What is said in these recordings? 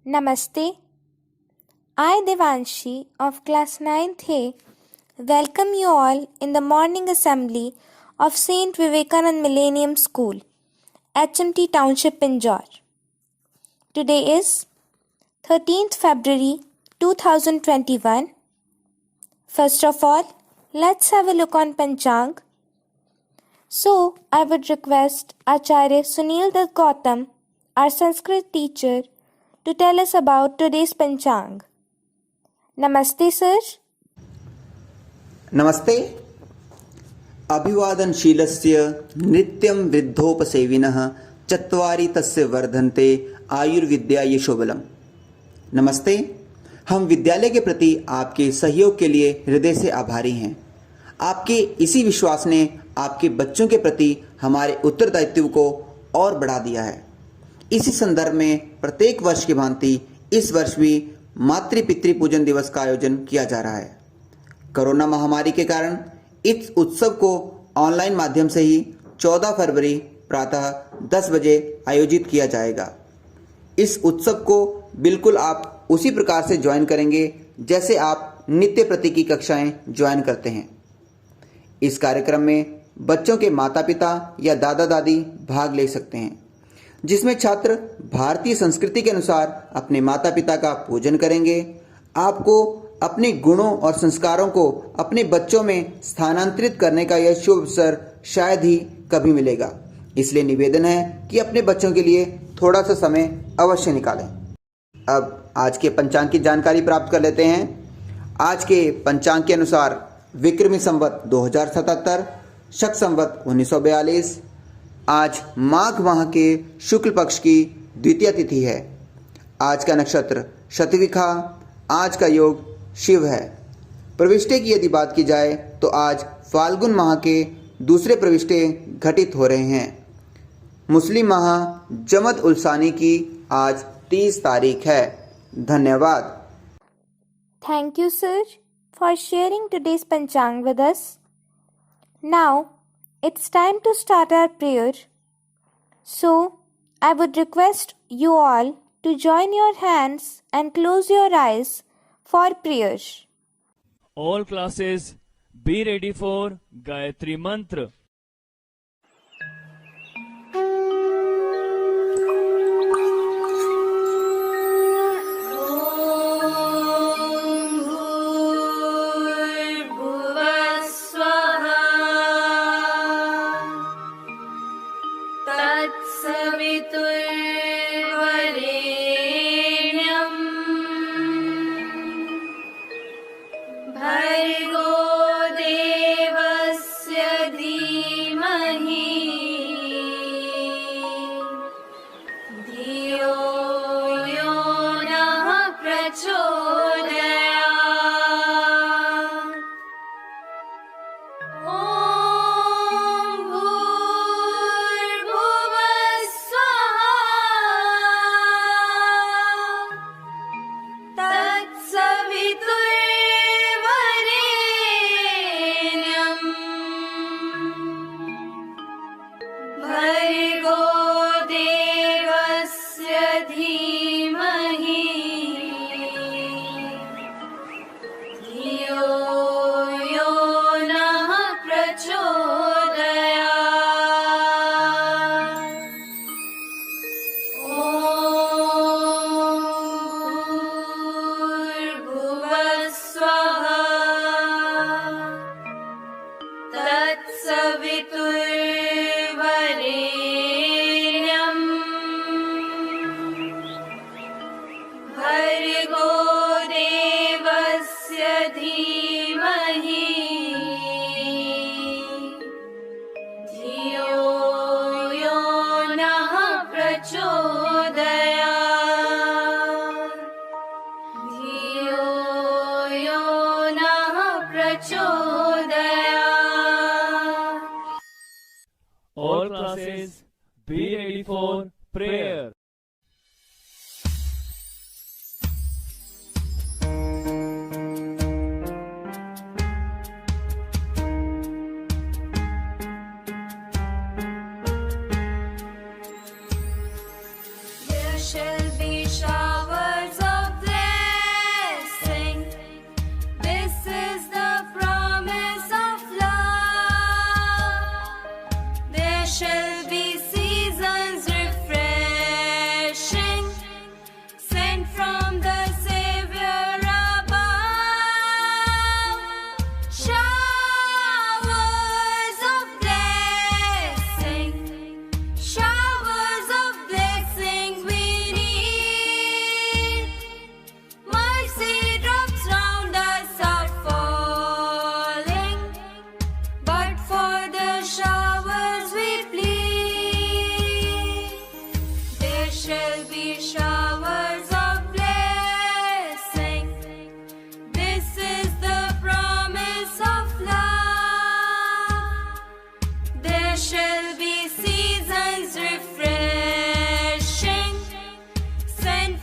Namaste. I, Devanshi of class 9th A, welcome you all in the morning assembly of St. Vivekanand Millennium School, HMT Township, Pinjore. Today is 13th February 2021. First of all, let's have a look on Panchang. So, I would request Acharya Sunil Dutt Gautam, our Sanskrit teacher, to tell us about today's Panchang. Namaste, sir. नमस्ते। अभिवादनशीलस्य नित्यं वृद्धोपसेविनः चत्वारि तस्य वर्धन्ते आयुर्विद्या यशोबलम्। नमस्ते। हम विद्यालय के प्रति आपके सहयोग के लिए हृदय से आभारी हैं। आपके इसी विश्वास ने आपके बच्चों के प्रति हमारे उत्तरदायित्व को और बढ़ा दिया है। इसी संदर्भ में प्रत्येक वर्ष की भांति इस वर्ष भी मातृ पितृ पूजन दिवस का आयोजन किया जा रहा है। कोरोना महामारी के कारण इस उत्सव को ऑनलाइन माध्यम से ही 14 फरवरी प्रातः 10 बजे आयोजित किया जाएगा। इस उत्सव को बिल्कुल आप उसी प्रकार से ज्वाइन करेंगे जैसे आप नित्य प्रति की कक्षाएं ज्वाइन करते हैं। इस कार्यक्रम में बच्चों के माता पिता या दादा दादी भाग ले सकते हैं, जिसमें छात्र भारतीय संस्कृति के अनुसार अपने माता पिता का पूजन करेंगे। आपको अपने गुणों और संस्कारों को अपने बच्चों में स्थानांतरित करने का यह शुभ अवसर शायद ही कभी मिलेगा। इसलिए निवेदन है कि अपने बच्चों के लिए थोड़ा सा समय अवश्य निकालें। अब आज के पंचांग की जानकारी प्राप्त कर लेते हैं। आज के पंचांग के अनुसार विक्रमी संवत 2077, शक संवत 1942, आज माघ माह के शुक्ल पक्ष की द्वितीय तिथि है। आज का नक्षत्र शतविखा, आज का योग शिव है। प्रविष्टे की यदि बात की जाए तो आज फाल्गुन माह के दूसरे प्रविष्टे घटित हो रहे हैं। मुस्लिम माह जमद उलसानी की आज 30 तारीख है। धन्यवाद। Thank you, sir, for sharing today's Panchang with us. Now, it's time to start our prayer. So, I would request you all to join your hands and close your eyes for prayer. All classes be ready for Gayatri Mantra.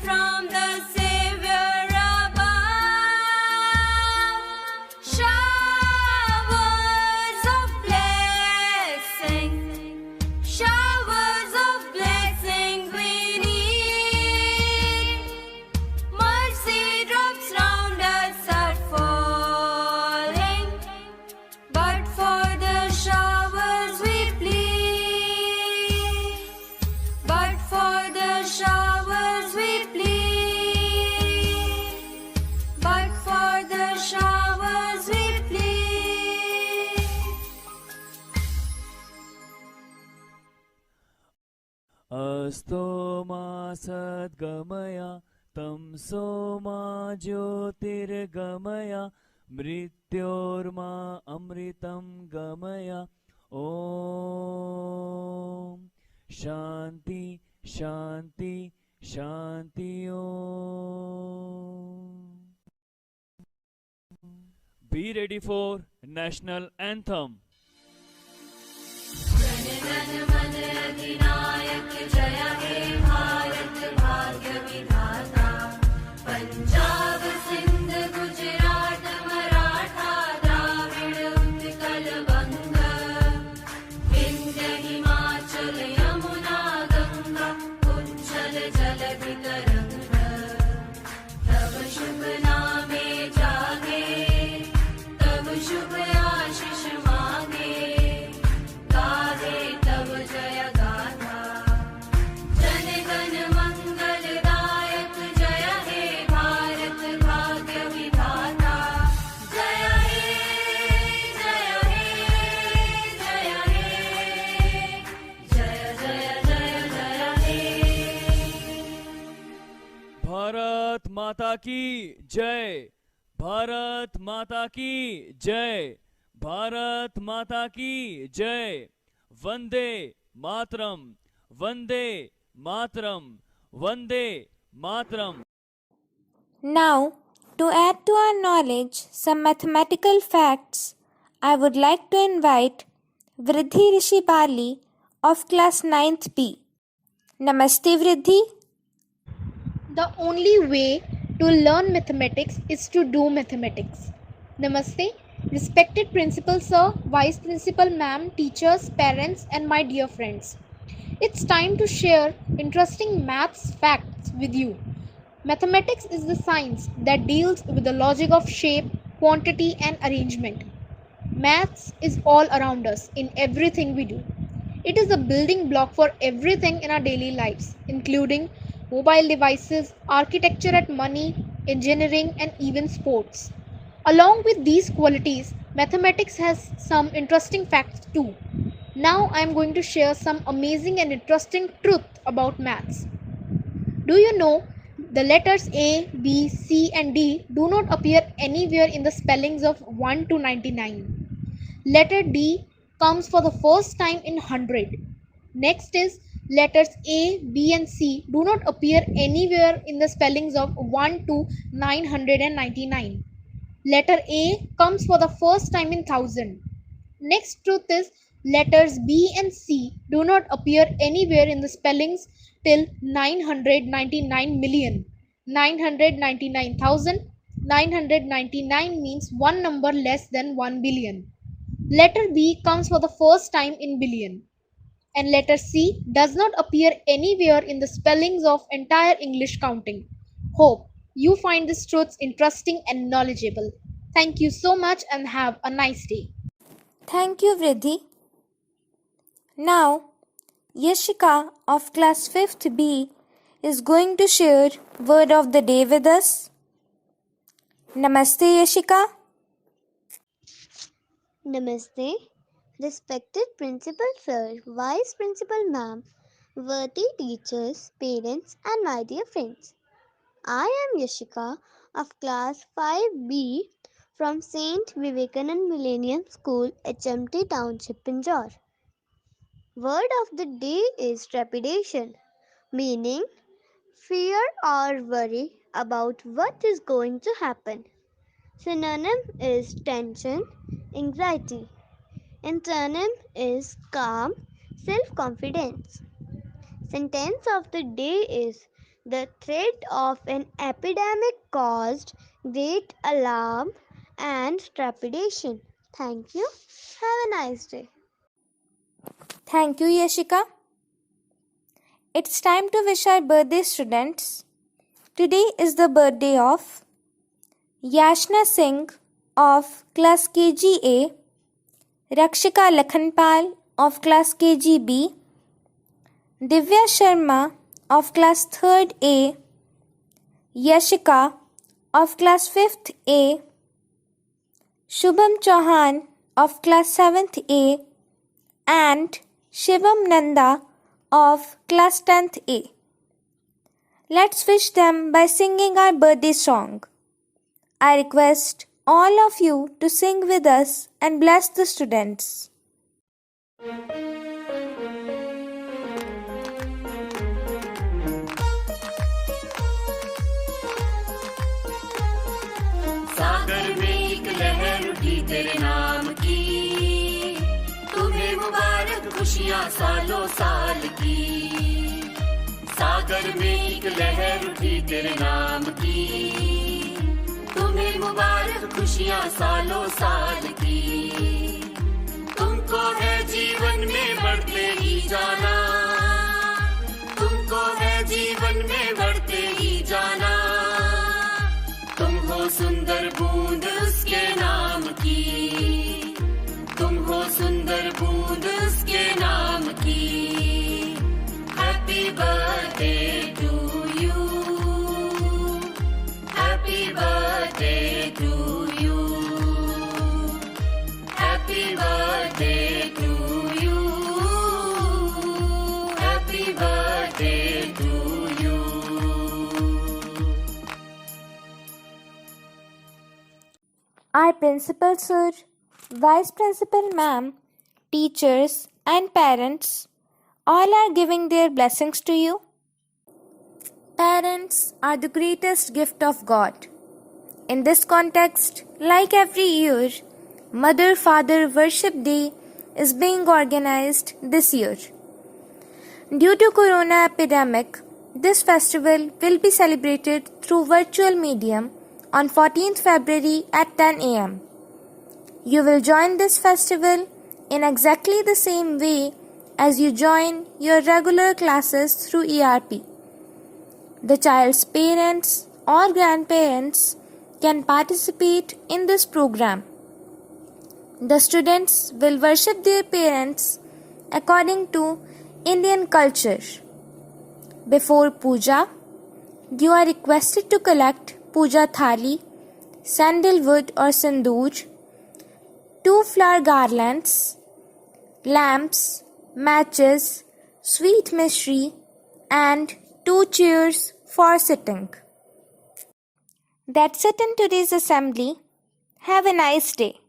from the Savior above. Showers of blessing, showers of blessing we need. Mercy drops round us are falling, but for the showers we plead. But for the showers we plead. But for the showers we plead. अस्तो मा सद्गमय तमसो मा ज्योतिर्गमय मृत्योर्मा अमृतं गमय ॐ शान्ति शान्ति शान्ति ॐ Be ready for national anthem. जन मन अधिनायक जय हे भारत भाग्य विधाता। पंजाब सिंध गुजरात मराठा द्राविड़ उत्कल बंग। विंध्य हिमाचल यमुना गंगा उज्जल जलधि तरंग। तब शुभ नामे जागे, तब शुभ आशीष मांगे। गाहे तब जय गाथा। जन गण मंगलदायक जय हे भारत भाग्य विधाता। जय हे जय हे जय हे जय जय जय जय हे। भारत माता की जय, भारत माता की जय, भारत माता की जय। Vande Mataram, Vande Mataram, Vande Mataram. Now, to add to our knowledge some mathematical facts, I would like to invite Vriddhi Rishi Bali of class 9th B. Namaste Vriddhi. The only way to learn mathematics is to do mathematics. Namaste, respected principal sir, vice principal ma'am, teachers, parents, and my dear friends. It's time to share interesting maths facts with you. Mathematics is the science that deals with the logic of shape, quantity, and arrangement. Maths is all around us in everything we do. It is a building block for everything in our daily lives, including mobile devices, architecture at money, engineering, and even sports. Along with these qualities, mathematics has some interesting facts too. Now I am going to share some amazing and interesting truth about maths. Do you know the letters A, B, C, and D do not appear anywhere in the spellings of 1 to 99. Letter D comes for the first time in 100. Next is letters A, B, and C do not appear anywhere in the spellings of 1 to 999. Letter A comes for the first time in 1000. Next truth is letters B and C do not appear anywhere in the spellings till 999 million. 999,000. 999 means one number less than 1 billion. Letter B comes for the first time in billion. And letter C does not appear anywhere in the spellings of entire English counting. Hope you find these truths interesting and knowledgeable. Thank you so much and have a nice day. Thank you, Vriddhi. Now, Yashika of class 5th B is going to share word of the day with us. Namaste, Yashika. Namaste, respected Principal Sir, Vice Principal Ma'am, worthy teachers, parents, and my dear friends. I am Yashika of class 5B from St. Vivekanand Millennium School, HMT Township, Pinjore. Word of the day is trepidation, meaning fear or worry about what is going to happen. Synonym is tension, anxiety. Antonym is calm, self-confidence. Sentence of the day is The threat of an epidemic caused great alarm and trepidation. Thank you. Have a nice day. Thank you, Yashika. It's time to wish our birthday students. Today is the birthday of Yashna Singh of class KG-A, Rakshika Lakhanpal of class KG-B, Divya Sharma of class 3rd A, Yashika of class 5th A, Shubham Chauhan of class 7th A, and Shivam Nanda of class 10th A. Let's wish them by singing our birthday song. I request all of you to sing with us and bless the students. सागर में एक लहर उठी तेरे नाम की, तुम्हें मुबारक खुशियाँ सालों साल की। सागर में एक लहर उठी तेरे नाम की, तुम्हें मुबारक खुशियाँ सालों साल की। तुमको है जीवन में बढ़ते ही जाना, तुमको है जीवन में बढ़ते ही जाना। तुम हो सुंदर बूंद उसके नाम की, तुम हो सुंदर बूंद उसके नाम की। Happy birthday to you, happy birthday to you, happy birthday to you, happy birthday to you. Our principal sir, vice principal ma'am, teachers and parents all are giving their blessings to you. Parents are the greatest gift of God. In this context, like every year, Mother-Father Worship Day is being organized this year. Due to Corona epidemic, this festival will be celebrated through virtual medium on 14th February at 10 a.m. You will join this festival in exactly the same way as you join your regular classes through ERP. The child's parents or grandparents can participate in this program. The students will worship their parents according to Indian culture. Before puja, you are requested to collect puja thali, sandalwood or sindoor, 2 flower garlands, lamps, matches, sweet mishri, and 2 chairs for sitting. That's it in today's assembly. Have a nice day.